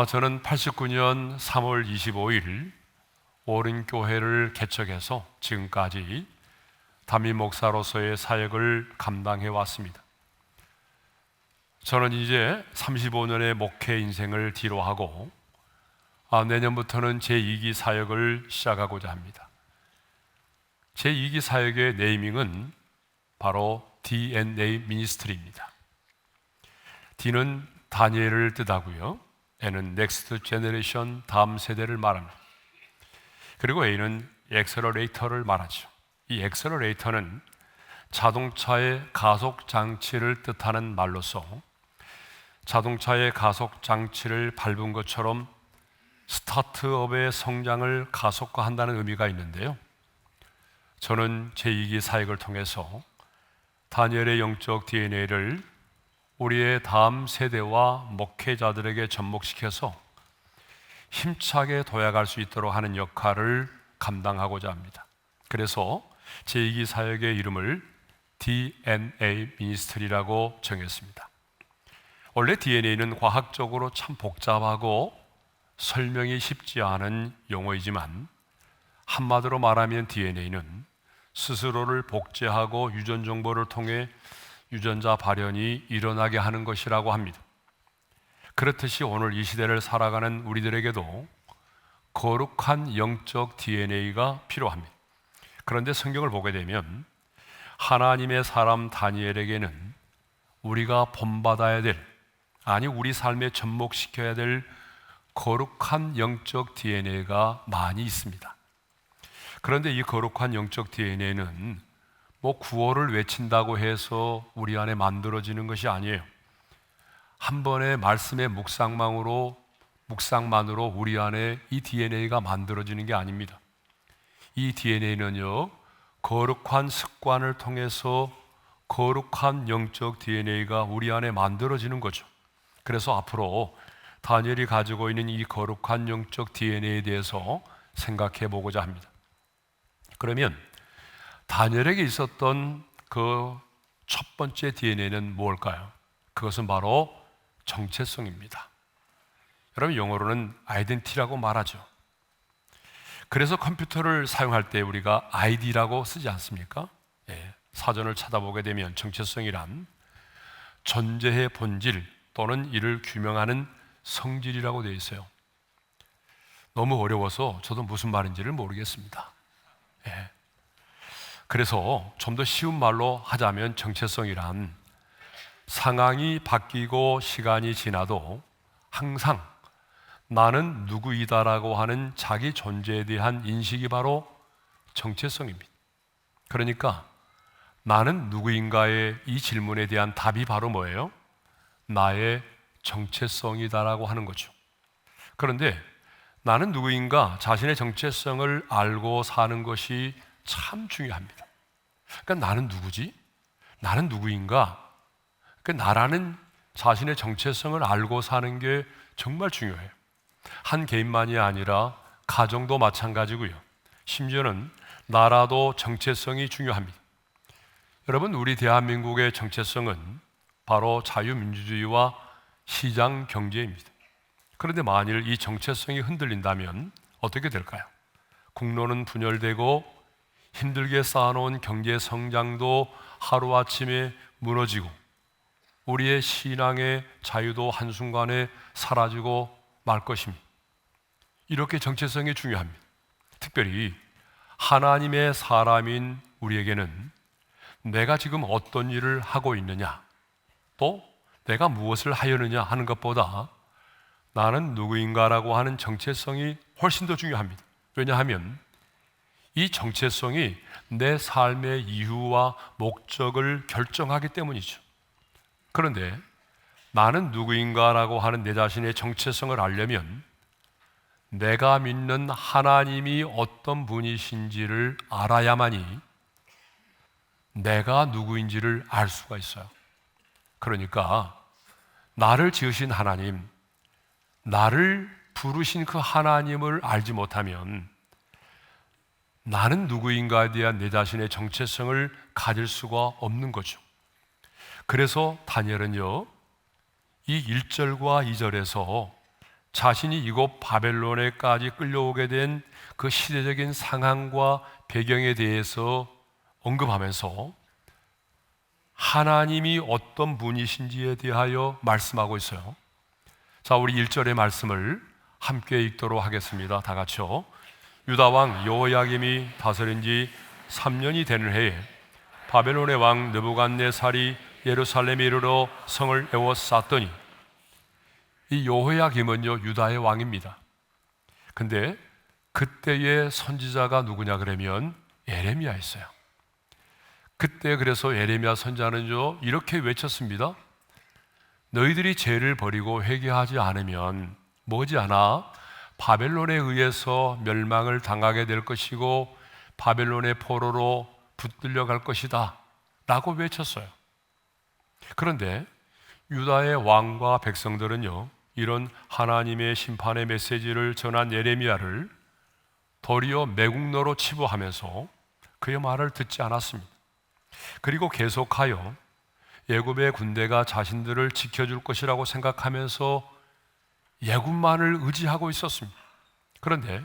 저는 89년 3월 25일 오른교회를 개척해서 지금까지 담임 목사로서의 사역을 감당해 왔습니다. 저는 이제 35년의 목회 인생을 뒤로하고 내년부터는 제2기 사역을 시작하고자 합니다. 제2기 사역의 네이밍은 바로 DNA 미니스트리입니다. D는 다니엘을 뜻하고요, N은 넥스트 제너레이션, 다음 세대를 말합니다. 그리고 A는 엑셀러레이터를 말하죠. 이 엑셀러레이터는 자동차의 가속 장치를 뜻하는 말로서 자동차의 가속 장치를 밟은 것처럼 스타트업의 성장을 가속화한다는 의미가 있는데요, 저는 제2기 사역을 통해서 다니엘의 영적 DNA를 우리의 다음 세대와 목회자들에게 접목시켜서 힘차게 도약할 수 있도록 하는 역할을 감당하고자 합니다. 그래서 제2기 사역의 이름을 DNA 미니스트리라고 정했습니다. 원래 DNA는 과학적으로 참 복잡하고 설명이 쉽지 않은 용어이지만 한마디로 말하면 DNA는 스스로를 복제하고 유전 정보를 통해 유전자 발현이 일어나게 하는 것이라고 합니다. 그렇듯이 오늘 이 시대를 살아가는 우리들에게도 거룩한 영적 DNA가 필요합니다. 그런데 성경을 보게 되면 하나님의 사람 다니엘에게는 우리가 본받아야 될, 우리 삶에 접목시켜야 될 거룩한 영적 DNA가 많이 있습니다. 그런데 이 거룩한 영적 DNA는 구호를 외친다고 해서 우리 안에 만들어지는 것이 아니에요. 한 번의 말씀의 묵상만으로 우리 안에 이 DNA가 만들어지는 게 아닙니다. 이 DNA는요, 거룩한 습관을 통해서 거룩한 영적 DNA가 우리 안에 만들어지는 거죠. 그래서 앞으로 다니엘이 가지고 있는 이 거룩한 영적 DNA에 대해서 생각해 보고자 합니다. 그러면 다니엘에게 있었던 그 첫 번째 DNA는 뭘까요? 그것은 바로 정체성입니다. 여러분, 영어로는 아이덴티티라고 말하죠. 그래서 컴퓨터를 사용할 때 우리가 ID라고 쓰지 않습니까? 사전을 찾아보게 되면 정체성이란 존재의 본질 또는 이를 규명하는 성질이라고 되어 있어요. 너무 어려워서 저도 무슨 말인지를 모르겠습니다. 그래서 좀 더 쉬운 말로 하자면 정체성이란 상황이 바뀌고 시간이 지나도 항상 나는 누구이다라고 하는 자기 존재에 대한 인식이 바로 정체성입니다. 그러니까 나는 누구인가의 이 질문에 대한 답이 바로 뭐예요? 나의 정체성이다라고 하는 거죠. 그런데 나는 누구인가, 자신의 정체성을 알고 사는 것이 참 중요합니다. 그러니까 나는 누구지? 나는 누구인가? 그러니까 나라는 자신의 정체성을 알고 사는 게 정말 중요해요. 한 개인만이 아니라 가정도 마찬가지고요. 심지어는 나라도 정체성이 중요합니다. 여러분, 우리 대한민국의 정체성은 바로 자유민주주의와 시장 경제입니다. 그런데 만일 이 정체성이 흔들린다면 어떻게 될까요? 국론은 분열되고 힘들게 쌓아놓은 경제 성장도 하루아침에 무너지고 우리의 신앙의 자유도 한순간에 사라지고 말 것입니다. 이렇게 정체성이 중요합니다. 특별히 하나님의 사람인 우리에게는 내가 지금 어떤 일을 하고 있느냐, 또 내가 무엇을 하려느냐 하는 것보다 나는 누구인가라고 하는 정체성이 훨씬 더 중요합니다. 왜냐하면 이 정체성이 내 삶의 이유와 목적을 결정하기 때문이죠. 그런데 나는 누구인가라고 하는 내 자신의 정체성을 알려면 내가 믿는 하나님이 어떤 분이신지를 알아야만이 내가 누구인지를 알 수가 있어요. 그러니까 나를 지으신 하나님, 나를 부르신 그 하나님을 알지 못하면 나는 누구인가에 대한 내 자신의 정체성을 가질 수가 없는 거죠. 그래서 다니엘은요, 이 1절과 2절에서 자신이 이곳 바벨론에까지 끌려오게 된 그 시대적인 상황과 배경에 대해서 언급하면서 하나님이 어떤 분이신지에 대하여 말씀하고 있어요. 자, 우리 1절의 말씀을 함께 읽도록 하겠습니다. 다 같이요. 유다 왕 여호야김이 다스린 지 3년이 되는 해에 바벨론의 왕 느부갓네살이 예루살렘에 이르러 성을 에워쌌더니, 이 여호야김은요 유다의 왕입니다. 근데 그때의 선지자가 누구냐 그러면 예레미야였어요. 그때 그래서 예레미야 선지자는요 이렇게 외쳤습니다. 너희들이 죄를 버리고 회개하지 않으면 머지않아 바벨론에 의해서 멸망을 당하게 될 것이고 바벨론의 포로로 붙들려 갈 것이다 라고 외쳤어요. 그런데 유다의 왕과 백성들은요 이런 하나님의 심판의 메시지를 전한 예레미야를 도리어 매국노로 치부하면서 그의 말을 듣지 않았습니다. 그리고 계속하여 애굽의 군대가 자신들을 지켜줄 것이라고 생각하면서 애굽만을 의지하고 있었습니다. 그런데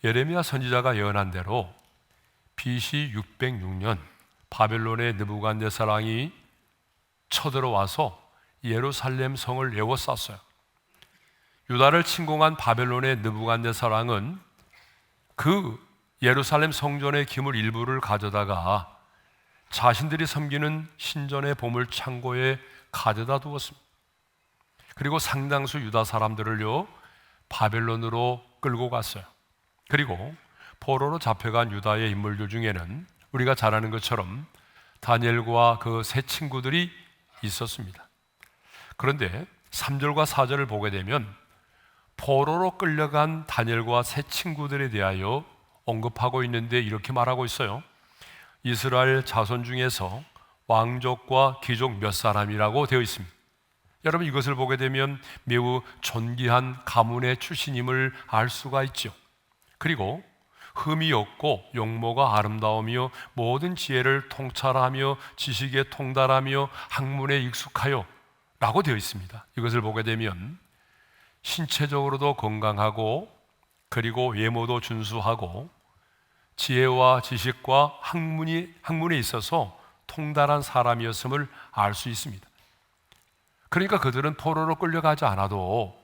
예레미야 선지자가 예언한 대로 BC 606년 바벨론의 느부갓네살 왕이 쳐들어와서 예루살렘 성을 에워쌌어요. 유다를 침공한 바벨론의 느부갓네살 왕은 그 예루살렘 성전의 기물 일부를 가져다가 자신들이 섬기는 신전의 보물 창고에 가져다 두었습니다. 그리고 상당수 유다 사람들을요 바벨론으로 끌고 갔어요. 그리고 포로로 잡혀간 유다의 인물들 중에는 우리가 잘 아는 것처럼 다니엘과 그 세 친구들이 있었습니다. 그런데 3절과 4절을 보게 되면 포로로 끌려간 다니엘과 세 친구들에 대하여 언급하고 있는데 이렇게 말하고 있어요. 이스라엘 자손 중에서 왕족과 귀족 몇 사람이라고 되어 있습니다. 여러분 이것을 보게 되면 매우 존귀한 가문의 출신임을 알 수가 있죠. 그리고 흠이 없고 용모가 아름다우며 모든 지혜를 통찰하며 지식에 통달하며 학문에 익숙하여 라고 되어 있습니다. 이것을 보게 되면 신체적으로도 건강하고 그리고 외모도 준수하고 지혜와 지식과 학문에 있어서 통달한 사람이었음을 알 수 있습니다. 그러니까 그들은 포로로 끌려가지 않아도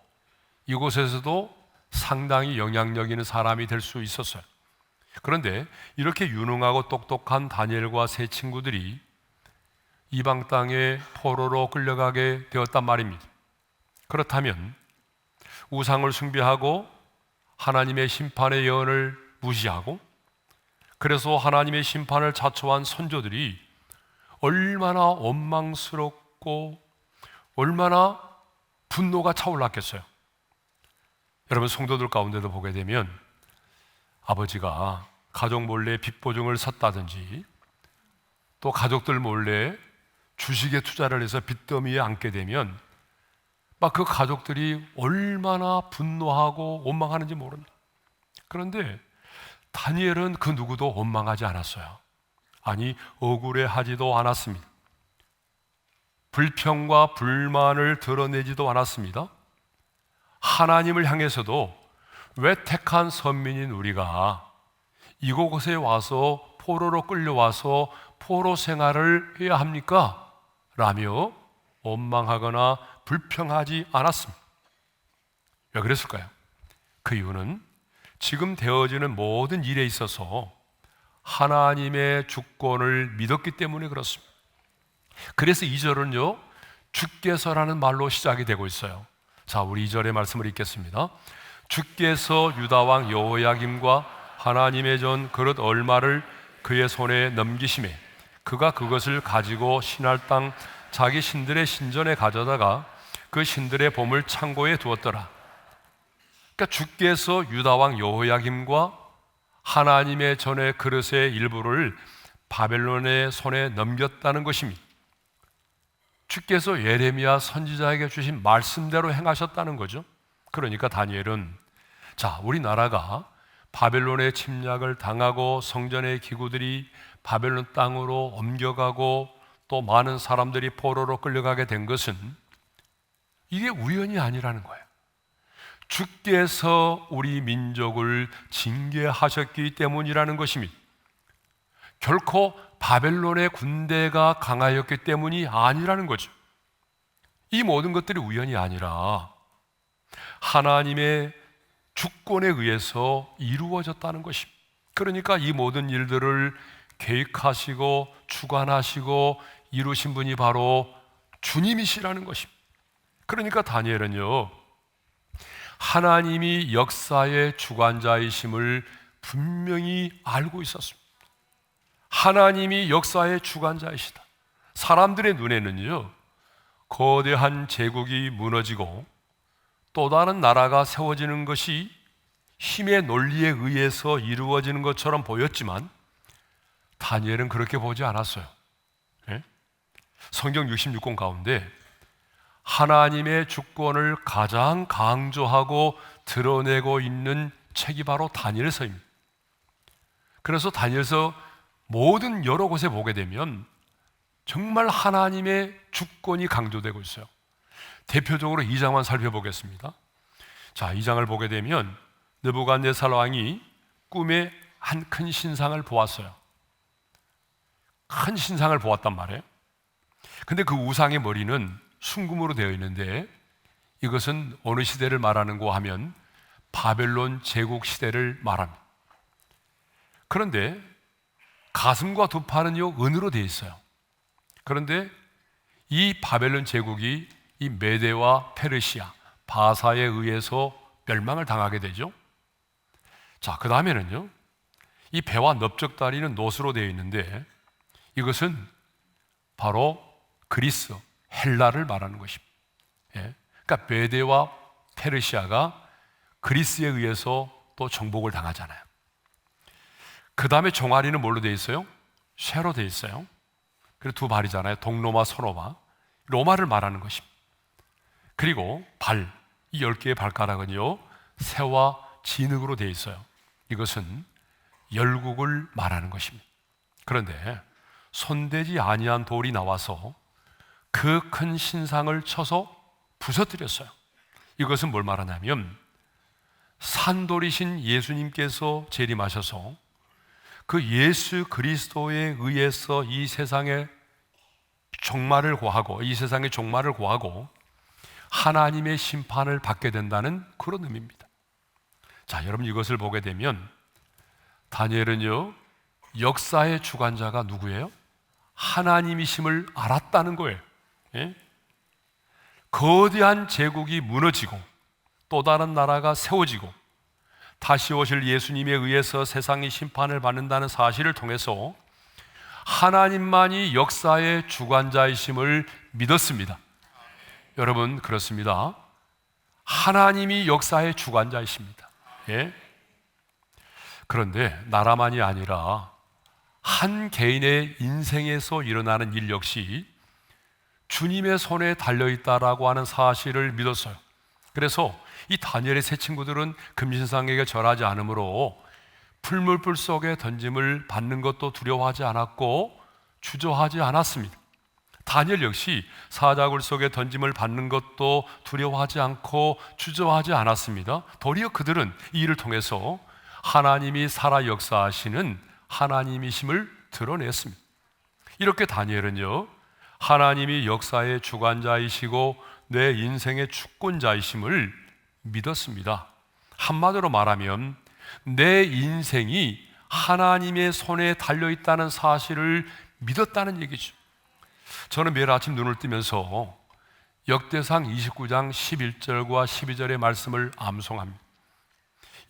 이곳에서도 상당히 영향력 있는 사람이 될 수 있었어요. 그런데 이렇게 유능하고 똑똑한 다니엘과 세 친구들이 이방 땅에 포로로 끌려가게 되었단 말입니다. 그렇다면 우상을 숭배하고 하나님의 심판의 예언을 무시하고 그래서 하나님의 심판을 자초한 선조들이 얼마나 원망스럽고 얼마나 분노가 차올랐겠어요. 여러분 성도들 가운데도 보게 되면 아버지가 가족 몰래 빚 보증을 샀다든지 또 가족들 몰래 주식에 투자를 해서 빚더미에 앉게 되면 막 그 가족들이 얼마나 분노하고 원망하는지 모릅니다. 그런데 다니엘은 그 누구도 원망하지 않았어요. 아니 억울해하지도 않았습니다. 불평과 불만을 드러내지도 않았습니다. 하나님을 향해서도 왜 택한 선민인 우리가 이곳에 와서 포로로 끌려와서 포로 생활을 해야 합니까? 라며 원망하거나 불평하지 않았습니다. 왜 그랬을까요? 그 이유는 지금 되어지는 모든 일에 있어서 하나님의 주권을 믿었기 때문에 그렇습니다. 그래서 2절은요 주께서라는 말로 시작이 되고 있어요. 자, 우리 2절의 말씀을 읽겠습니다. 주께서 유다왕 여호야김과 하나님의 전 그릇 얼마를 그의 손에 넘기심에 그가 그것을 가지고 신할 땅 자기 신들의 신전에 가져다가 그 신들의 보물 창고에 두었더라. 그러니까 주께서 유다왕 여호야김과 하나님의 전의 그릇의 일부를 바벨론의 손에 넘겼다는 것입니다. 주께서 예레미야 선지자에게 주신 말씀대로 행하셨다는 거죠. 그러니까 다니엘은 자, 우리나라가 바벨론의 침략을 당하고 성전의 기구들이 바벨론 땅으로 옮겨가고 또 많은 사람들이 포로로 끌려가게 된 것은 이게 우연이 아니라는 거예요. 주께서 우리 민족을 징계하셨기 때문이라는 것입니다. 결코 바벨론의 군대가 강하였기 때문이 아니라는 거죠. 이 모든 것들이 우연이 아니라 하나님의 주권에 의해서 이루어졌다는 것입니다. 그러니까 이 모든 일들을 계획하시고 주관하시고 이루신 분이 바로 주님이시라는 것입니다. 그러니까 다니엘은요, 하나님이 역사의 주관자이심을 분명히 알고 있었습니다. 하나님이 역사의 주관자이시다. 사람들의 눈에는요, 거대한 제국이 무너지고 또 다른 나라가 세워지는 것이 힘의 논리에 의해서 이루어지는 것처럼 보였지만 다니엘은 그렇게 보지 않았어요. 예? 성경 66권 가운데 하나님의 주권을 가장 강조하고 드러내고 있는 책이 바로 다니엘서입니다. 그래서 다니엘서 모든 여러 곳에 보게 되면 정말 하나님의 주권이 강조되고 있어요. 대표적으로 2장만 살펴보겠습니다. 자, 2장을 보게 되면 느부갓네살 왕이 꿈에 한 큰 신상을 보았어요. 큰 신상을 보았단 말이에요. 근데 그 우상의 머리는 순금으로 되어 있는데 이것은 어느 시대를 말하는고 하면 바벨론 제국 시대를 말합니다. 그런데 가슴과 두 팔은요 은으로 되어 있어요. 그런데 이 바벨론 제국이 이 메데와 페르시아, 바사에 의해서 멸망을 당하게 되죠. 자, 그 다음에는요, 이 배와 넓적다리는 놋으로 되어 있는데 이것은 바로 그리스, 헬라를 말하는 것입니다. 예? 그러니까 메데와 페르시아가 그리스에 의해서 또 정복을 당하잖아요. 그 다음에 종아리는 뭘로 되어 있어요? 쇠로 되어 있어요. 그리고 두 발이잖아요. 동로마, 서로마. 로마를 말하는 것입니다. 그리고 발, 이 10개의 발가락은요 새와 진흙으로 되어 있어요. 이것은 열국을 말하는 것입니다. 그런데 손대지 아니한 돌이 나와서 그 큰 신상을 쳐서 부서뜨렸어요. 이것은 뭘 말하냐면 산돌이신 예수님께서 재림하셔서 그 예수 그리스도에 의해서 이 세상의 종말을 고하고 이 세상의 종말을 고하고 하나님의 심판을 받게 된다는 그런 의미입니다. 자, 여러분 이것을 보게 되면 다니엘은요 역사의 주관자가 누구예요? 하나님이심을 알았다는 거예요. 예? 거대한 제국이 무너지고 또 다른 나라가 세워지고 다시 오실 예수님에 의해서 세상이 심판을 받는다는 사실을 통해서 하나님만이 역사의 주관자이심을 믿었습니다. 여러분 그렇습니다. 하나님이 역사의 주관자이십니다. 예? 그런데 나라만이 아니라 한 개인의 인생에서 일어나는 일 역시 주님의 손에 달려있다라고 하는 사실을 믿었어요. 그래서 이 다니엘의 세 친구들은 금신상에게 절하지 않으므로 풀물불 속에 던짐을 받는 것도 두려워하지 않았고 주저하지 않았습니다. 다니엘 역시 사자굴 속에 던짐을 받는 것도 두려워하지 않고 주저하지 않았습니다. 도리어 그들은 이 일을 통해서 하나님이 살아 역사하시는 하나님이심을 드러냈습니다. 이렇게 다니엘은요 하나님이 역사의 주관자이시고 내 인생의 주권자이심을 믿었습니다. 한마디로 말하면 내 인생이 하나님의 손에 달려있다는 사실을 믿었다는 얘기죠. 저는 매일 아침 눈을 뜨면서 역대상 29장 11절과 12절의 말씀을 암송합니다.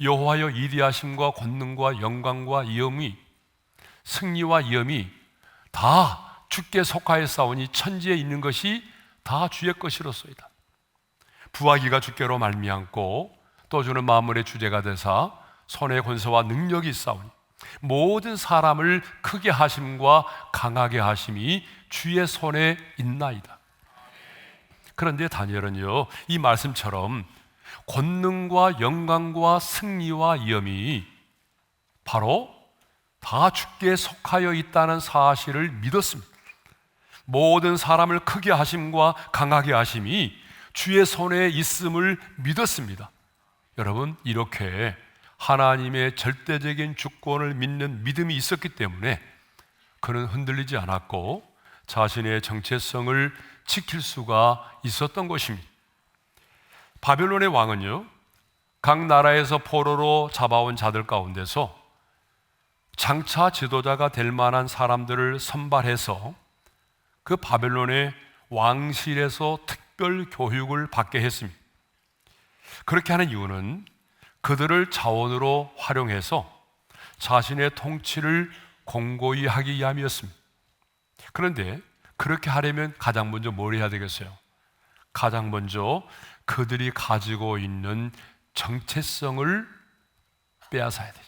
여호와여 이디하심과 권능과 영광과 위엄이 승리와 위엄이 다 주께 속하였사오니 천지에 있는 것이 다 주의 것이로소이다. 부하기가 주께로 말미암고 또 주는 만물의 주제가 되사 손의 권세와 능력이 있사오니 모든 사람을 크게 하심과 강하게 하심이 주의 손에 있나이다. 그런데 다니엘은요 이 말씀처럼 권능과 영광과 승리와 위엄이 바로 다 주께 속하여 있다는 사실을 믿었습니다. 모든 사람을 크게 하심과 강하게 하심이 주의 손에 있음을 믿었습니다. 여러분, 이렇게 하나님의 절대적인 주권을 믿는 믿음이 있었기 때문에 그는 흔들리지 않았고 자신의 정체성을 지킬 수가 있었던 것입니다. 바벨론의 왕은요, 각 나라에서 포로로 잡아온 자들 가운데서 장차 지도자가 될 만한 사람들을 선발해서 그 바벨론의 왕실에서 특별 교육을 받게 했습니다. 그렇게 하는 이유는 그들을 자원으로 활용해서 자신의 통치를 공고히 하기 위함이었습니다. 그런데 그렇게 하려면 가장 먼저 뭘 해야 되겠어요? 가장 먼저 그들이 가지고 있는 정체성을 빼앗아야 되죠.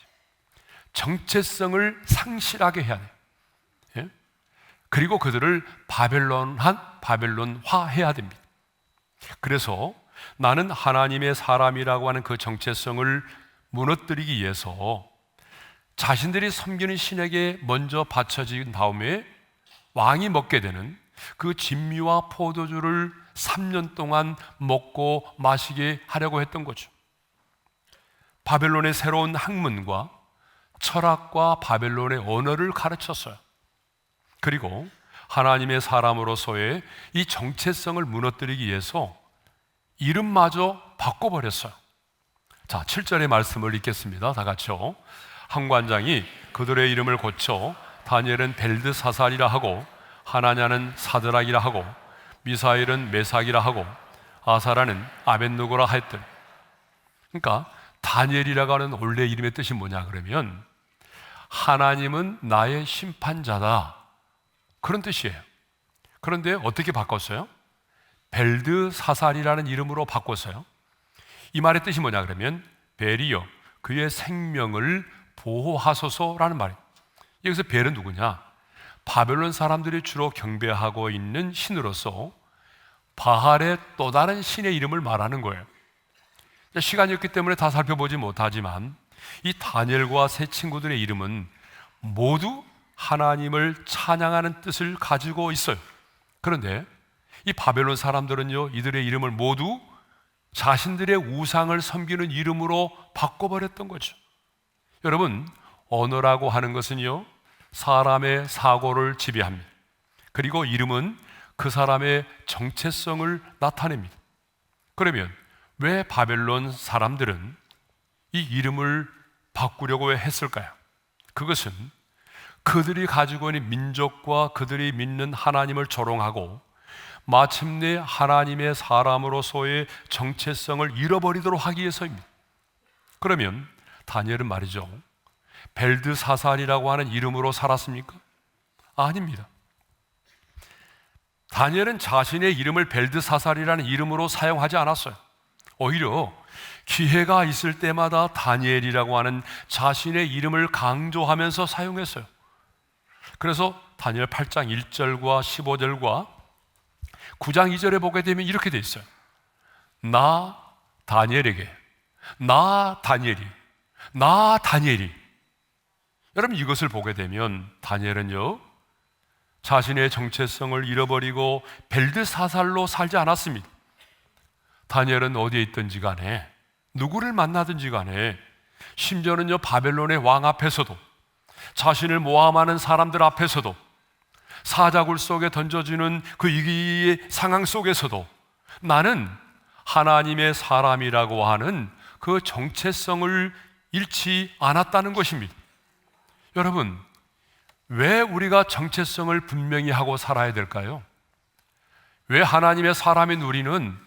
정체성을 상실하게 해야 돼요. 예? 그리고 그들을 바벨론화 해야 됩니다. 그래서 나는 하나님의 사람이라고 하는 그 정체성을 무너뜨리기 위해서 자신들이 섬기는 신에게 먼저 바쳐진 다음에 왕이 먹게 되는 그 진미와 포도주를 3년 동안 먹고 마시게 하려고 했던 거죠. 바벨론의 새로운 학문과 철학과 바벨론의 언어를 가르쳤어요. 그리고 하나님의 사람으로서의 이 정체성을 무너뜨리기 위해서 이름마저 바꿔버렸어요. 자, 7절의 말씀을 읽겠습니다. 다 같이요. 한 관장이 그들의 이름을 고쳐 다니엘은 벨드사살이라 하고 하나냐는 사드락이라 하고 미사엘은 메삭이라 하고 아사라는 아벳느고라 하였더니, 그러니까 다니엘이라고 하는 원래 이름의 뜻이 뭐냐 그러면 하나님은 나의 심판자다, 그런 뜻이에요. 그런데 어떻게 바꿨어요? 벨드사살이라는 이름으로 바꿨어요. 이 말의 뜻이 뭐냐 그러면 벨이여 그의 생명을 보호하소서라는 말이에요. 여기서 벨은 누구냐? 바벨론 사람들이 주로 경배하고 있는 신으로서 바할의 또 다른 신의 이름을 말하는 거예요. 시간이 없기 때문에 다 살펴보지 못하지만 이 다니엘과 세 친구들의 이름은 모두 하나님을 찬양하는 뜻을 가지고 있어요. 그런데 이 바벨론 사람들은요, 이들의 이름을 모두 자신들의 우상을 섬기는 이름으로 바꿔버렸던 거죠. 여러분, 언어라고 하는 것은요, 사람의 사고를 지배합니다. 그리고 이름은 그 사람의 정체성을 나타냅니다. 그러면 왜 바벨론 사람들은 이 이름을 바꾸려고 했을까요? 그것은 그들이 가지고 있는 민족과 그들이 믿는 하나님을 조롱하고 마침내 하나님의 사람으로서의 정체성을 잃어버리도록 하기 위해서입니다. 그러면 다니엘은 말이죠, 벨드사살이라고 하는 이름으로 살았습니까? 아닙니다. 다니엘은 자신의 이름을 벨드사살이라는 이름으로 사용하지 않았어요. 오히려 기회가 있을 때마다 다니엘이라고 하는 자신의 이름을 강조하면서 사용했어요. 그래서 다니엘 8장 1절과 15절과 9장 2절에 보게 되면 이렇게 돼 있어요. 나 다니엘이 여러분, 이것을 보게 되면 다니엘은요, 자신의 정체성을 잃어버리고 벨드사살로 살지 않았습니다. 다니엘은 어디에 있든지 간에 누구를 만나든지 간에 심지어는요, 바벨론의 왕 앞에서도 자신을 모함하는 사람들 앞에서도 사자굴 속에 던져지는 그 위기의 상황 속에서도 나는 하나님의 사람이라고 하는 그 정체성을 잃지 않았다는 것입니다. 여러분, 왜 우리가 정체성을 분명히 하고 살아야 될까요? 왜 하나님의 사람인 우리는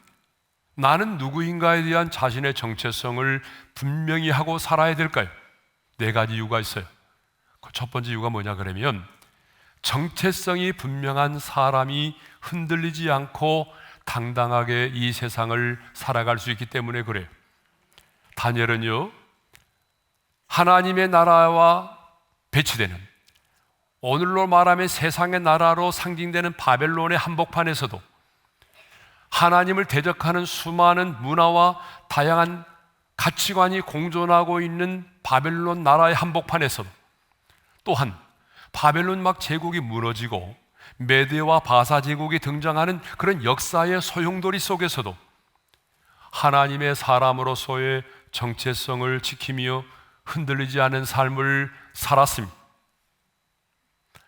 나는 누구인가에 대한 자신의 정체성을 분명히 하고 살아야 될까요? 4가지 이유가 있어요. 첫 번째 이유가 뭐냐 그러면 정체성이 분명한 사람이 흔들리지 않고 당당하게 이 세상을 살아갈 수 있기 때문에 그래요. 다니엘은요, 하나님의 나라와 배치되는, 오늘로 말하면 세상의 나라로 상징되는 바벨론의 한복판에서도 하나님을 대적하는 수많은 문화와 다양한 가치관이 공존하고 있는 바벨론 나라의 한복판에서도, 또한 바벨론 막 제국이 무너지고 메대와 바사 제국이 등장하는 그런 역사의 소용돌이 속에서도 하나님의 사람으로서의 정체성을 지키며 흔들리지 않은 삶을 살았습니다.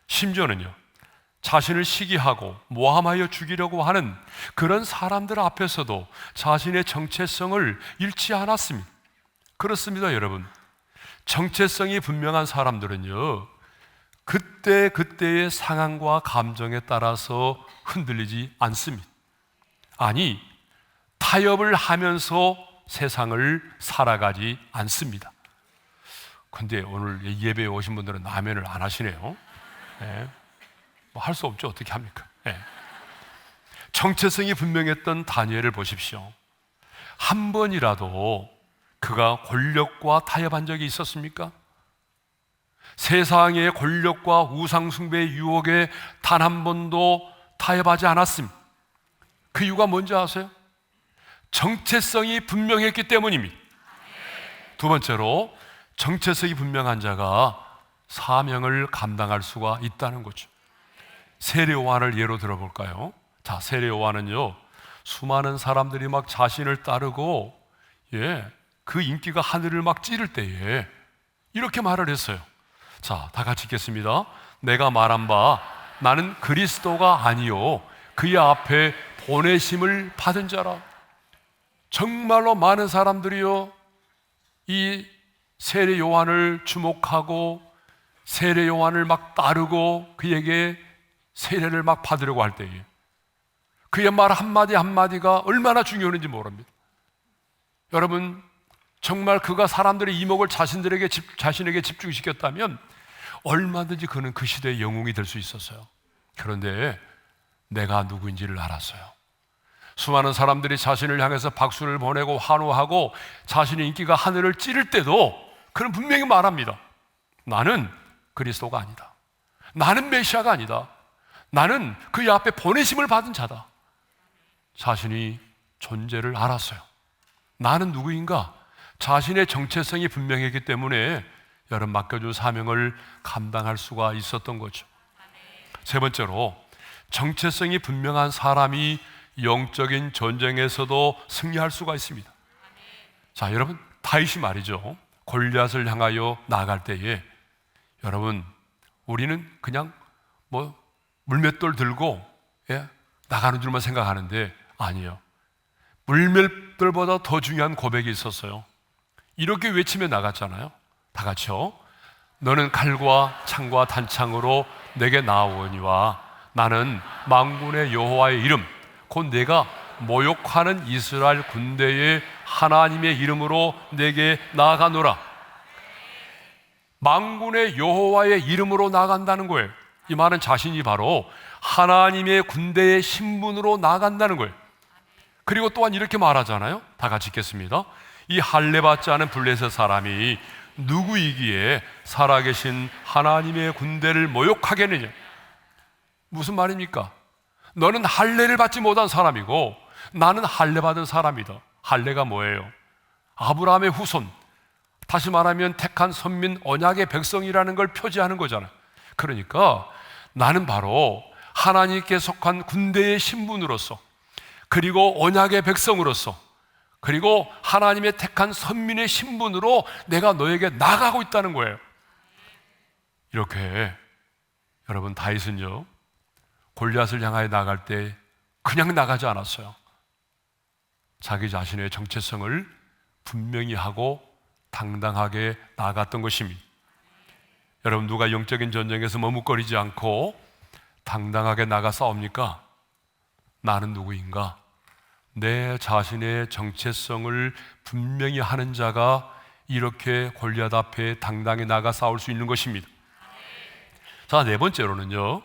심지어는요, 자신을 시기하고 모함하여 죽이려고 하는 그런 사람들 앞에서도 자신의 정체성을 잃지 않았습니다. 그렇습니다, 여러분. 정체성이 분명한 사람들은요, 그때그때의 상황과 감정에 따라서 흔들리지 않습니다. 아니, 타협을 하면서 세상을 살아가지 않습니다. 근데 오늘 예배에 오신 분들은 아멘을 안 하시네요. 네. 뭐 할 수 없죠. 어떻게 합니까? 네. 정체성이 분명했던 다니엘을 보십시오. 한 번이라도 그가 권력과 타협한 적이 있었습니까? 세상의 권력과 우상숭배의 유혹에 단 한 번도 타협하지 않았습니다. 그 이유가 뭔지 아세요? 정체성이 분명했기 때문입니다. 두 번째로, 정체성이 분명한 자가 사명을 감당할 수가 있다는 거죠. 세례 요한을 예로 들어볼까요? 자, 세례 요한은요, 수많은 사람들이 막 자신을 따르고, 그 인기가 하늘을 막 찌를 때에 이렇게 말을 했어요. 자, 다 같이 읽겠습니다. 내가 말한 바 나는 그리스도가 아니요 그의 앞에 보내심을 받은 자라. 정말로 많은 사람들이요, 이 세례 요한을 주목하고 세례 요한을 막 따르고 그에게 세례를 막 받으려고 할 때에 그의 말 한마디 한마디가 얼마나 중요한지 모릅니다. 여러분, 정말 그가 사람들의 이목을 자신에게 집중시켰다면 얼마든지 그는 그 시대의 영웅이 될 수 있었어요. 그런데 내가 누구인지를 알았어요. 수많은 사람들이 자신을 향해서 박수를 보내고 환호하고 자신의 인기가 하늘을 찌를 때도 그는 분명히 말합니다. 나는 그리스도가 아니다. 나는 메시아가 아니다. 나는 그의 앞에 보내심을 받은 자다. 자신이 존재를 알았어요. 나는 누구인가? 자신의 정체성이 분명했기 때문에 여러분, 맡겨준 사명을 감당할 수가 있었던 거죠. 세 번째로, 정체성이 분명한 사람이 영적인 전쟁에서도 승리할 수가 있습니다. 자, 여러분, 다윗이 말이죠, 골리앗을 향하여 나아갈 때에 여러분, 우리는 그냥 뭐 물맷돌 들고 나가는 줄만 생각하는데 아니에요. 물맷돌보다 더 중요한 고백이 있었어요. 이렇게 외치며 나갔잖아요. 다 같이요. 너는 칼과 창과 단창으로 내게 나오니와 나는 만군의 여호와의 이름 곧 내가 모욕하는 이스라엘 군대의 하나님의 이름으로 내게 나아가노라. 만군의 여호와의 이름으로 나아간다는 거예요. 이 말은 자신이 바로 하나님의 군대의 신분으로 나아간다는 거예요. 그리고 또한 이렇게 말하잖아요. 다 같이 읽겠습니다. 이 할례받지 않은 블레셋 사람이 누구이기에 살아계신 하나님의 군대를 모욕하겠느냐. 무슨 말입니까? 너는 할례를 받지 못한 사람이고 나는 할례받은 사람이다. 할례가 뭐예요? 아브라함의 후손, 다시 말하면 택한 선민 언약의 백성이라는 걸 표지하는 거잖아요. 그러니까 나는 바로 하나님께 속한 군대의 신분으로서, 그리고 언약의 백성으로서, 그리고 하나님의 택한 선민의 신분으로 내가 너에게 나가고 있다는 거예요. 이렇게 여러분, 다윗은요, 골리앗을 향하여 나갈 때 그냥 나가지 않았어요. 자기 자신의 정체성을 분명히 하고 당당하게 나아갔던 것입니다. 여러분, 누가 영적인 전쟁에서 머뭇거리지 않고 당당하게 나가 싸웁니까? 나는 누구인가? 내 자신의 정체성을 분명히 하는 자가 이렇게 골리앗 앞에 당당히 나가 싸울 수 있는 것입니다. 자, 네 번째로는요,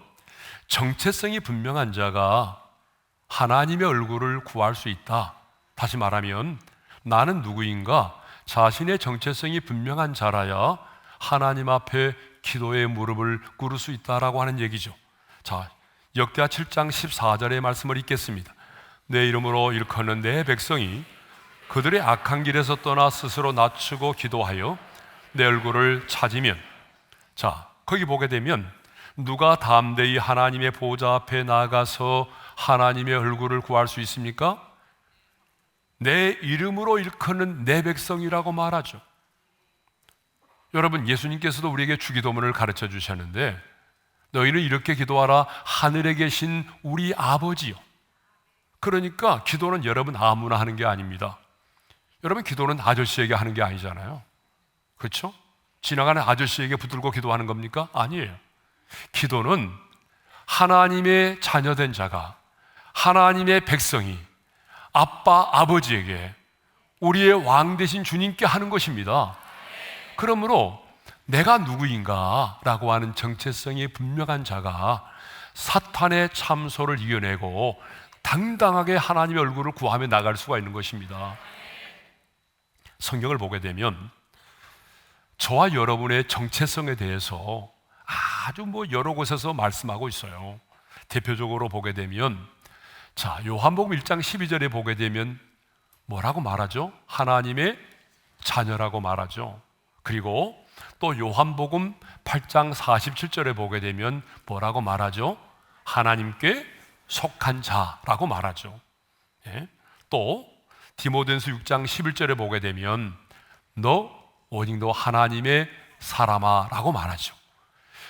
정체성이 분명한 자가 하나님의 얼굴을 구할 수 있다. 다시 말하면 나는 누구인가? 자신의 정체성이 분명한 자라야 하나님 앞에 기도의 무릎을 꿇을 수 있다라고 하는 얘기죠. 자, 역대하 7장 14절의 말씀을 읽겠습니다. 내 이름으로 일컫는 내 백성이 그들의 악한 길에서 떠나 스스로 낮추고 기도하여 내 얼굴을 찾으면, 자, 거기 보게 되면 누가 담대히 하나님의 보좌 앞에 나가서 하나님의 얼굴을 구할 수 있습니까? 내 이름으로 일컫는 내 백성이라고 말하죠. 여러분, 예수님께서도 우리에게 주기도문을 가르쳐 주셨는데, 너희는 이렇게 기도하라. 하늘에 계신 우리 아버지요. 그러니까 기도는 여러분 아무나 하는 게 아닙니다. 여러분, 기도는 아저씨에게 하는 게 아니잖아요. 그렇죠? 지나가는 아저씨에게 붙들고 기도하는 겁니까? 아니에요. 기도는 하나님의 자녀된 자가, 하나님의 백성이 아빠, 아버지에게, 우리의 왕 되신 주님께 하는 것입니다. 그러므로 내가 누구인가 라고 하는 정체성이 분명한 자가 사탄의 참소를 이겨내고 당당하게 하나님의 얼굴을 구하며 나갈 수가 있는 것입니다. 성경을 보게 되면 저와 여러분의 정체성에 대해서 아주 여러 곳에서 말씀하고 있어요. 대표적으로 보게 되면, 자, 요한복음 1장 12절에 보게 되면 뭐라고 말하죠? 하나님의 자녀라고 말하죠. 그리고 또 요한복음 8장 47절에 보게 되면 뭐라고 말하죠? 하나님께 속한 자라고 말하죠. 예? 또 디모데전서 6장 11절에 보게 되면 너 오직도 하나님의 사람아 라고 말하죠.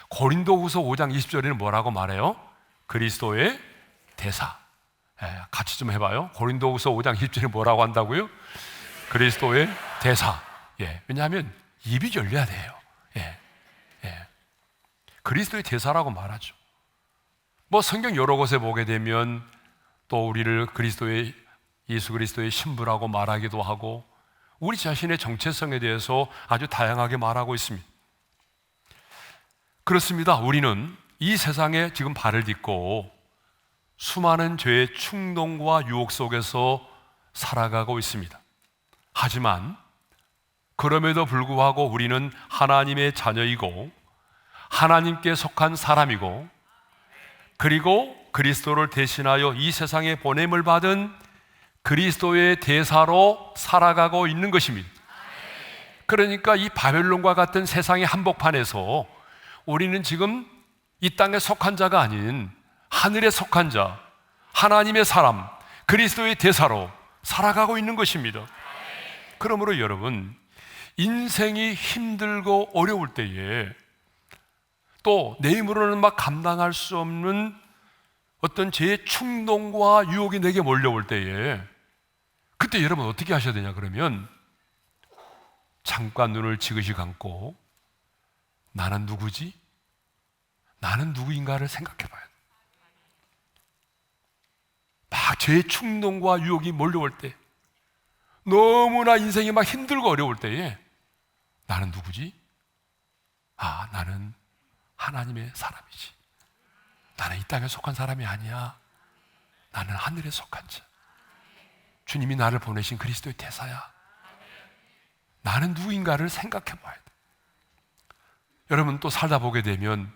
고린도후서 5장 20절에는 뭐라고 말해요? 그리스도의 대사. 예, 같이 좀 해봐요. 고린도후서 5장 20절에 뭐라고 한다고요? 그리스도의 대사. 예, 왜냐하면 입이 열려야 돼요. 예, 예. 그리스도의 대사라고 말하죠. 성경 여러 곳에 보게 되면 또 우리를 예수 그리스도의 신부라고 말하기도 하고, 우리 자신의 정체성에 대해서 아주 다양하게 말하고 있습니다. 그렇습니다. 우리는 이 세상에 지금 발을 딛고 수많은 죄의 충동과 유혹 속에서 살아가고 있습니다. 하지만 그럼에도 불구하고 우리는 하나님의 자녀이고 하나님께 속한 사람이고, 그리고 그리스도를 대신하여 이 세상에 보냄을 받은 그리스도의 대사로 살아가고 있는 것입니다. 그러니까 이 바벨론과 같은 세상의 한복판에서 우리는 지금 이 땅에 속한 자가 아닌 하늘에 속한 자, 하나님의 사람, 그리스도의 대사로 살아가고 있는 것입니다. 그러므로 여러분, 인생이 힘들고 어려울 때에, 또 내 힘으로는 감당할 수 없는 어떤 죄의 충동과 유혹이 내게 몰려올 때에, 그때 여러분 어떻게 하셔야 되냐 그러면 잠깐 눈을 지그시 감고 나는 누구지? 나는 누구인가를 생각해 봐야 돼. 죄의 충동과 유혹이 몰려올 때, 너무나 인생이 힘들고 어려울 때에 나는 누구지? 나는 하나님의 사람이지. 나는 이 땅에 속한 사람이 아니야. 나는 하늘에 속한 자. 주님이 나를 보내신 그리스도의 대사야. 나는 누구인가를 생각해 봐야 돼. 여러분, 또 살다 보게 되면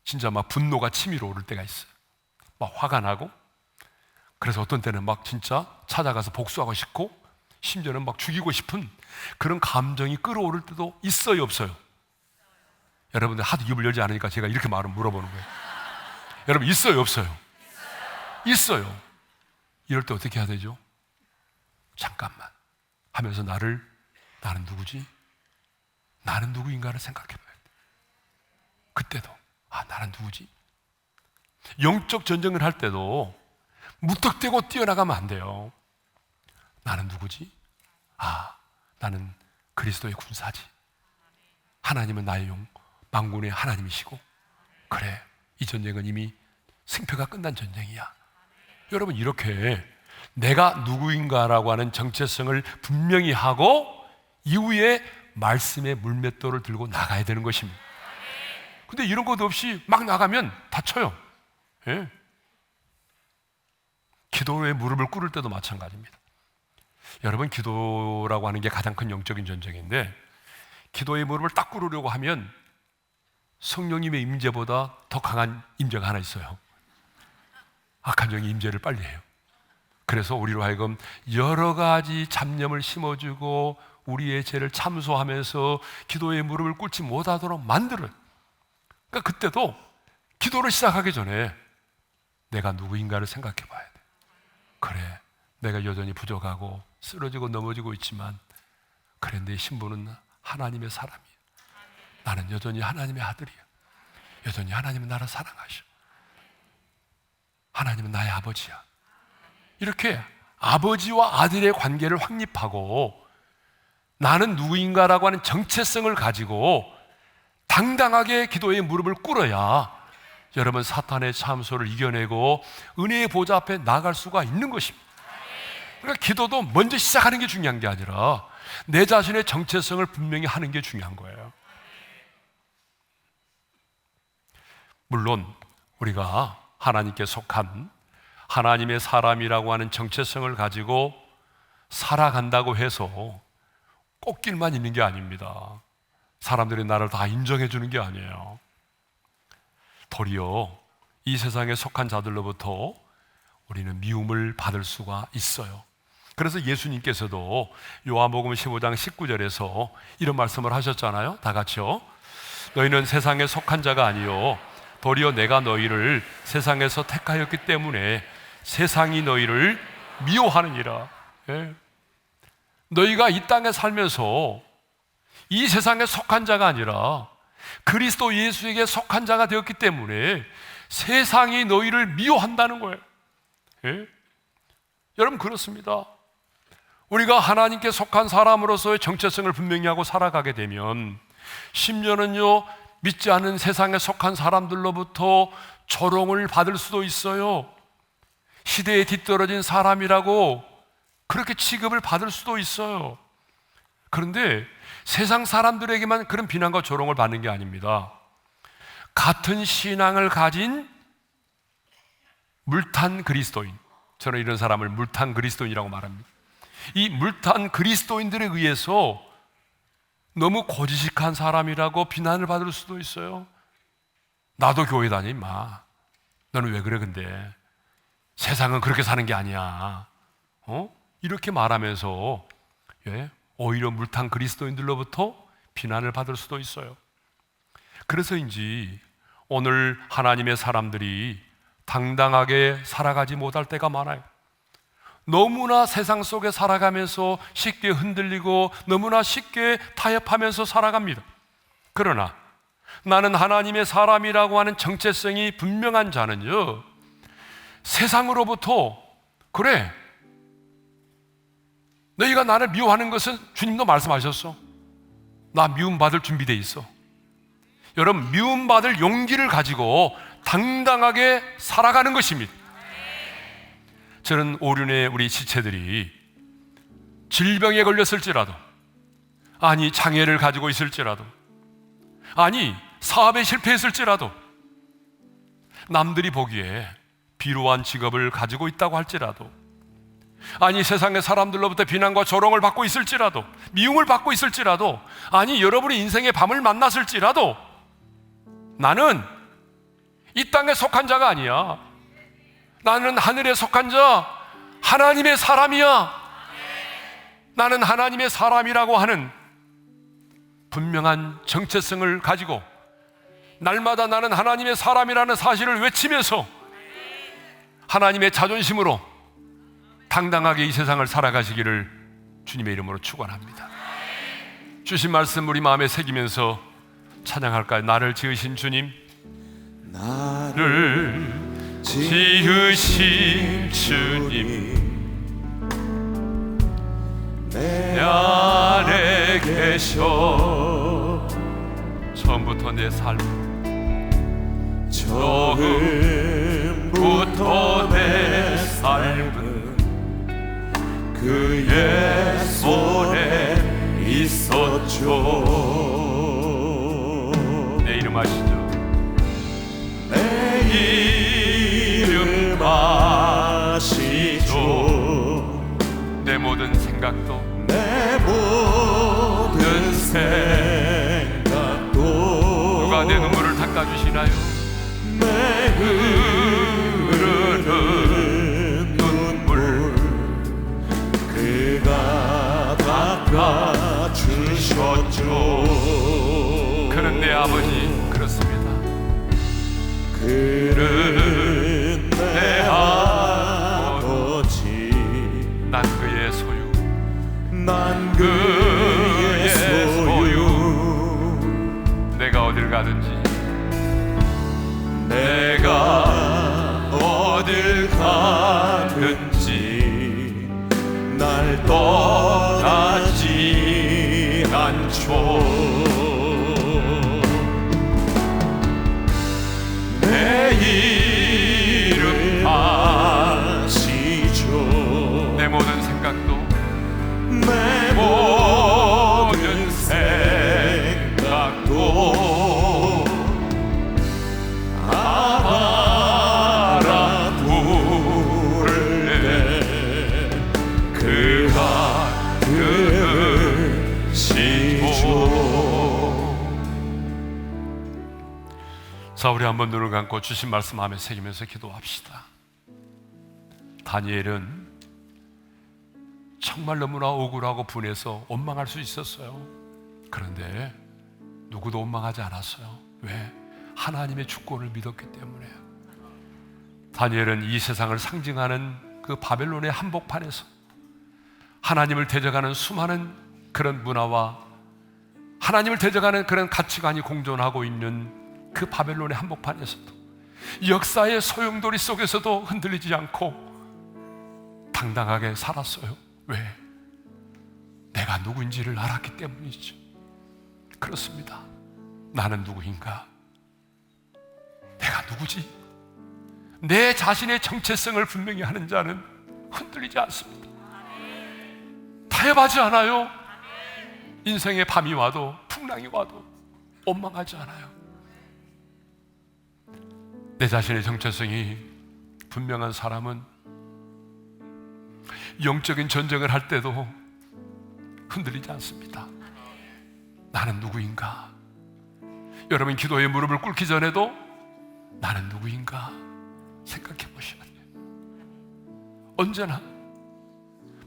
진짜 분노가 치밀어 오를 때가 있어요. 화가 나고, 그래서 어떤 때는 진짜 찾아가서 복수하고 싶고, 심지어는 죽이고 싶은 그런 감정이 끌어오를 때도 있어요, 없어요? 여러분들 하도 입을 열지 않으니까 제가 이렇게 물어보는 거예요. 여러분, 있어요, 없어요? 있어요. 이럴 때 어떻게 해야 되죠? 잠깐만 하면서 나는 누구지? 나는 누구인가를 생각해 봐야 돼. 그때도 나는 누구지? 영적 전쟁을 할 때도 무턱대고 뛰어나가면 안 돼요. 나는 누구지? 나는 그리스도의 군사지. 하나님은 나의 만군의 하나님이시고, 그래, 이 전쟁은 이미 승패가 끝난 전쟁이야. 여러분, 이렇게 내가 누구인가라고 하는 정체성을 분명히 하고 이후에 말씀의 물맷돌을 들고 나가야 되는 것입니다. 근데 이런 것도 없이 나가면 다쳐요. 예? 기도에 무릎을 꿇을 때도 마찬가지입니다. 여러분, 기도라고 하는 게 가장 큰 영적인 전쟁인데, 기도의 무릎을 딱 꿇으려고 하면 성령님의 임재보다 더 강한 임재가 하나 있어요. 악한 영이 임재를 빨리 해요. 그래서 우리로 하여금 여러 가지 잡념을 심어주고 우리의 죄를 참소하면서 기도의 무릎을 꿇지 못하도록 만들어요. 그러니까 그때도 기도를 시작하기 전에 내가 누구인가를 생각해 봐야 돼. 그래, 내가 여전히 부족하고 쓰러지고 넘어지고 있지만 그래, 내 신부는 하나님의 사람이야. 나는 여전히 하나님의 아들이야. 여전히 하나님은 나를 사랑하셔. 하나님은 나의 아버지야. 이렇게 아버지와 아들의 관계를 확립하고 나는 누구인가라고 하는 정체성을 가지고 당당하게 기도의 무릎을 꿇어야 여러분, 사탄의 참소를 이겨내고 은혜의 보좌 앞에 나아갈 수가 있는 것입니다. 그러니까 기도도 먼저 시작하는 게 중요한 게 아니라 내 자신의 정체성을 분명히 하는 게 중요한 거예요. 물론 우리가 하나님께 속한 하나님의 사람이라고 하는 정체성을 가지고 살아간다고 해서 꽃길만 있는 게 아닙니다. 사람들이 나를 다 인정해 주는 게 아니에요. 도리어 이 세상에 속한 자들로부터 우리는 미움을 받을 수가 있어요. 그래서 예수님께서도 요한복음 15장 19절에서 이런 말씀을 하셨잖아요. 다 같이요. 너희는 세상에 속한 자가 아니요 도리어 내가 너희를 세상에서 택하였기 때문에 세상이 너희를 미워하느니라. 예. 너희가 이 땅에 살면서 이 세상에 속한 자가 아니라 그리스도 예수에게 속한 자가 되었기 때문에 세상이 너희를 미워한다는 거예요. 예? 여러분, 그렇습니다. 우리가 하나님께 속한 사람으로서의 정체성을 분명히 하고 살아가게 되면 심지어는요, 믿지 않은 세상에 속한 사람들로부터 조롱을 받을 수도 있어요. 시대에 뒤떨어진 사람이라고 그렇게 취급을 받을 수도 있어요. 그런데 세상 사람들에게만 그런 비난과 조롱을 받는 게 아닙니다. 같은 신앙을 가진 물탄 그리스도인, 저는 이런 사람을 물탄 그리스도인이라고 말합니다. 이 물탄 그리스도인들에 의해서 너무 고지식한 사람이라고 비난을 받을 수도 있어요. 나도 교회 다니 임마. 너는 왜 그래 근데? 세상은 그렇게 사는 게 아니야. 이렇게 말하면서 오히려 물탄 그리스도인들로부터 비난을 받을 수도 있어요. 그래서인지 오늘 하나님의 사람들이 당당하게 살아가지 못할 때가 많아요. 너무나 세상 속에 살아가면서 쉽게 흔들리고 너무나 쉽게 타협하면서 살아갑니다. 그러나 나는 하나님의 사람이라고 하는 정체성이 분명한 자는요, 세상으로부터 그래, 너희가 나를 미워하는 것은 주님도 말씀하셨어. 나 미움받을 준비되어 있어. 여러분, 미움받을 용기를 가지고 당당하게 살아가는 것입니다. 저는 오륜의 우리 지체들이 질병에 걸렸을지라도, 아니 장애를 가지고 있을지라도, 아니 사업에 실패했을지라도, 남들이 보기에 비루한 직업을 가지고 있다고 할지라도, 아니 세상의 사람들로부터 비난과 조롱을 받고 있을지라도, 미움을 받고 있을지라도, 아니 여러분이 인생의 밤을 만났을지라도 나는 이 땅에 속한 자가 아니야. 나는 하늘에 속한 자, 하나님의 사람이야. 나는 하나님의 사람이라고 하는 분명한 정체성을 가지고 날마다 나는 하나님의 사람이라는 사실을 외치면서 하나님의 자존심으로 당당하게 이 세상을 살아가시기를 주님의 이름으로 축원합니다. 주신 말씀 우리 마음에 새기면서 찬양할까요? 나를 지으신 주님, 나를 지으신 주님, 내 안에 계셔. 처음부터 내 삶, 처음부터 내 삶은 그의 손에 있었죠. 내 이름 아시죠? 내 이름 아시죠. 내 모든 생각도, 내 모든 생각도 누가 내 눈물을 닦아주시나요? 내 흐르는 눈물 그가 닦아주셨죠. 그는 내 아버지. 그렇습니다. 그는 내 아버지. 난 그의 소유. 내가 어딜 가든지, 내가 어딜 가든지 날 떠나지 않죠. 내 이름 아시죠. 내 모든 생각도, 내 모든 생각도 아바라 부를 때 그가 들으시죠. 자, 우리 한번 눈을 감고 주신 말씀 마음에 새기면서 기도합시다. 다니엘은 정말 너무나 억울하고 분해서 원망할 수 있었어요. 그런데 누구도 원망하지 않았어요. 왜? 하나님의 주권을 믿었기 때문에. 다니엘은 이 세상을 상징하는 그 바벨론의 한복판에서 하나님을 대적하는 수많은 그런 문화와 하나님을 대적하는 그런 가치관이 공존하고 있는 그 바벨론의 한복판에서도, 역사의 소용돌이 속에서도 흔들리지 않고 당당하게 살았어요. 왜? 내가 누구인지를 알았기 때문이죠. 그렇습니다. 나는 누구인가? 내가 누구지? 내 자신의 정체성을 분명히 하는 자는 흔들리지 않습니다. 타협하지 않아요. 인생의 밤이 와도 풍랑이 와도 원망하지 않아요. 내 자신의 정체성이 분명한 사람은 영적인 전쟁을 할 때도 흔들리지 않습니다. 나는 누구인가? 여러분, 기도의 무릎을 꿇기 전에도 나는 누구인가 생각해 보셔야 돼요. 언제나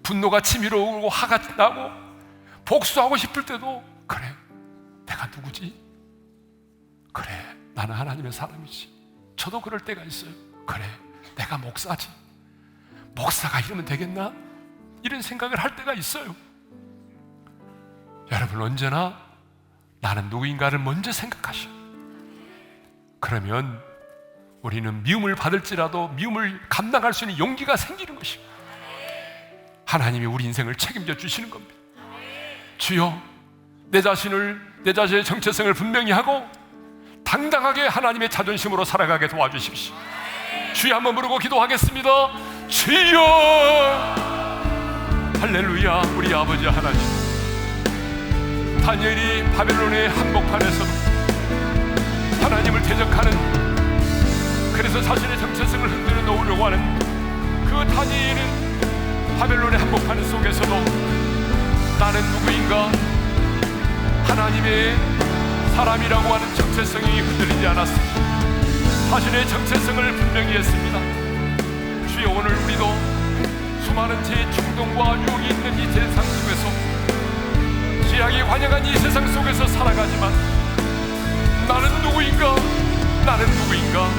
분노가 치밀어 오고 화가 나고 복수하고 싶을 때도, 그래, 내가 누구지? 그래, 나는 하나님의 사람이지. 저도 그럴 때가 있어요. 그래, 내가 목사지. 목사가 이러면 되겠나? 이런 생각을 할 때가 있어요. 여러분, 언제나 나는 누구인가를 먼저 생각하셔. 그러면 우리는 미움을 받을지라도 미움을 감당할 수 있는 용기가 생기는 것이고, 하나님이 우리 인생을 책임져 주시는 겁니다. 주여, 내 자신의 정체성을 분명히 하고 당당하게 하나님의 자존심으로 살아가게 도와주십시오. 주여, 한번 부르고 기도하겠습니다. 주여! 할렐루야. 우리 아버지 하나님, 다니엘이 바벨론의 한복판에서도 하나님을 대적하는, 그래서 자신의 정체성을 흔들어 놓으려고 하는 그 다니엘은 바벨론의 한복판 속에서도 나는 누구인가, 하나님의 사람이라고 하는 정체성이 흔들리지 않았습니다. 자신의 정체성을 분명히 했습니다. 주여, 오늘 우리도 수많은 죄의 충동과 유혹이 있는 이 세상 속에서, 죄악이 관영한 이 세상 속에서 살아가지만, 나는 누구인가, 나는 누구인가,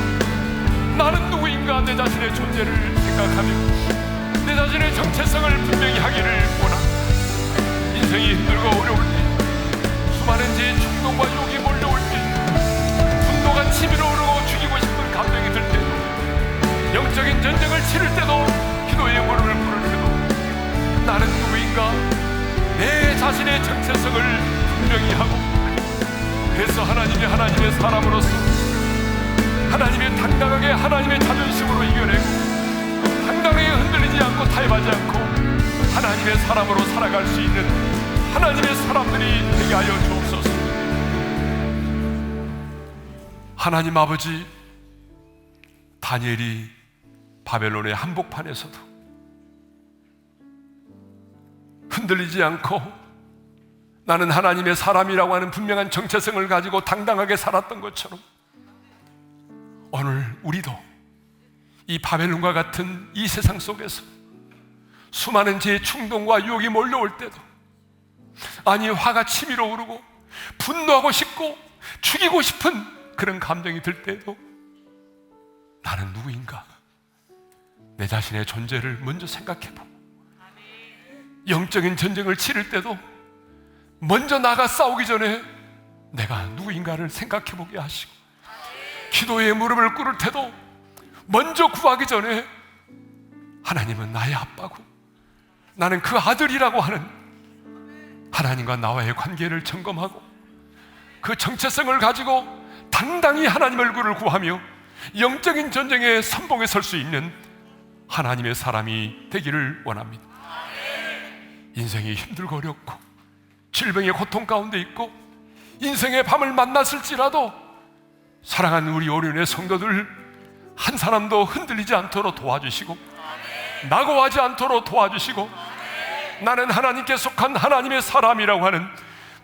나는 누구인가, 내 자신의 존재를 생각하며 내 자신의 정체성을 분명히 하기를 원합니다. 인생이 힘들고 어려울 때, 수많은 죄의 충동과 유혹이 몰려올 때, 분노가 치밀어 오르고 죽이고 싶은 감정이 들 때도, 영적인 전쟁을 치를 때도, 기도의 무릎을 꿇을 때도, 나는 누구인가, 내 자신의 정체성을 분명히 하고, 그래서 하나님의 사람으로서 하나님의 당당하게 하나님의 자존심으로 이겨내고, 당당하게 흔들리지 않고 타협하지 않고 하나님의 사람으로 살아갈 수 있는 하나님의 사람들이 되게 하여 주옵소서. 하나님 아버지, 다니엘이 바벨론의 한복판에서도 흔들리지 않고 나는 하나님의 사람이라고 하는 분명한 정체성을 가지고 당당하게 살았던 것처럼, 오늘 우리도 이 바벨론과 같은 이 세상 속에서 수많은 죄의 충동과 유혹이 몰려올 때도, 아니 화가 치밀어 오르고 분노하고 싶고 죽이고 싶은 그런 감정이 들 때도, 나는 누구인가, 내 자신의 존재를 먼저 생각해보고 영적인 전쟁을 치를 때도 먼저 나가 싸우기 전에 내가 누구인가를 생각해 보게 하시고, 기도에 무릎을 꿇을 때도 먼저 구하기 전에 하나님은 나의 아빠고 나는 그 아들이라고 하는 하나님과 나와의 관계를 점검하고 그 정체성을 가지고 당당히 하나님 얼굴을 구하며 영적인 전쟁의 선봉에 설 수 있는 하나님의 사람이 되기를 원합니다. 인생이 힘들고 어렵고 질병의 고통 가운데 있고 인생의 밤을 만났을지라도 사랑하는 우리 오륜의 성도들 한 사람도 흔들리지 않도록 도와주시고 낙오하지 않도록 도와주시고, 나는 하나님께 속한 하나님의 사람이라고 하는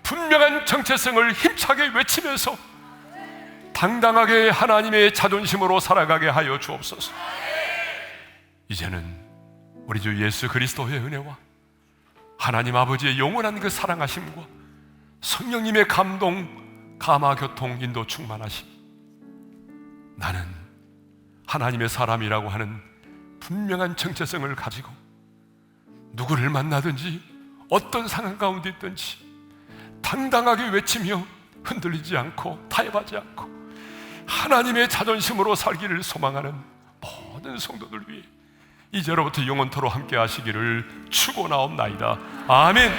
분명한 정체성을 힘차게 외치면서 당당하게 하나님의 자존심으로 살아가게 하여 주옵소서. 이제는 우리 주 예수 그리스도의 은혜와 하나님 아버지의 영원한 그 사랑하심과 성령님의 감동, 감화, 교통, 인도 충만하심, 나는 하나님의 사람이라고 하는 분명한 정체성을 가지고 누구를 만나든지 어떤 상황 가운데 있든지 당당하게 외치며 흔들리지 않고 타협하지 않고 하나님의 자존심으로 살기를 소망하는 모든 성도들 위해 이제로부터 영원토록 함께 하시기를 축원하옵나이다. 아멘.